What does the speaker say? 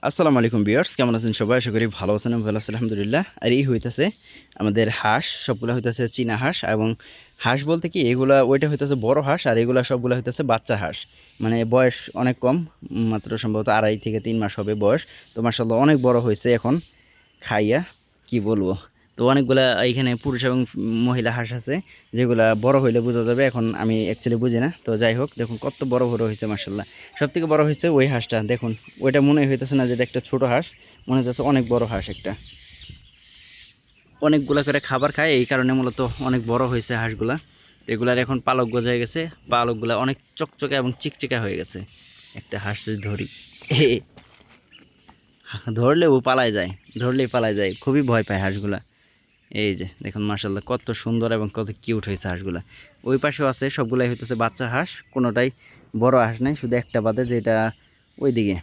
আসসালামু আলাইকুম ভিউয়ার্স, কেমন আছেন সবাই? আশা করি ভালো আছেন। ভালো আছি আলহামদুলিল্লাহ। আর এই হইতাছে আমাদের হাঁস, সবগুলা হইতাছে চীনা হাঁস। এবং হাঁস বলতে কি, এগুলা ওইটা হইতাছে বড় হাঁস, আর এগুলা সবগুলা হইতাছে বাচ্চা হাঁস। মানে বয়স অনেক কম, মাত্র সম্ভবত 2.5 থেকে 3 মাস হবে বয়স। তো মাশাআল্লাহ অনেক বড় হয়েছে এখন খাইয়া, কি বলবো। তো অনেকগুলা এইখানে পুরুষ এবং মহিলা হাঁস আছে, যেগুলা বড় হইলে বোঝা যাবে। এখন আমি অ্যাকচুয়ালি বুঝি না। তো যাই হোক, দেখুন কত বড় বড় হয়েছে মাশাআল্লাহ। সব থেকে বড় হয়েছে ওই হাঁসটা, দেখুন। ওইটা মনে হইতেছে না যে এটা একটা ছোট হাঁস, মনে হইতেছে অনেক বড় হাঁস একটা। অনেকগুলা করে খাবার খায়, এই কারণে মূলত অনেক বড় হয়েছে হাঁসগুলা। তো এগুলার এখন পালক গজায় গেছে, পালকগুলা অনেক চকচকে এবং চিকচিকা হয়ে গেছে। একটা হাঁস যদি ধরি, ধরলেও পালায় যায়, ধরলেই পালায় যায়, খুবই ভয় পায় হাঁসগুলা। এই যে দেখুন মাশাআল্লাহ কত সুন্দর এবং কত কিউট হয়েছে হাঁসগুলা। ওই পাশেও আছে, সবগুলাই হইতেছে বাচ্চা হাঁস, কোনোটাই বড় হাঁস নাই, শুধু একটা বাদে, যেটা ওইদিকে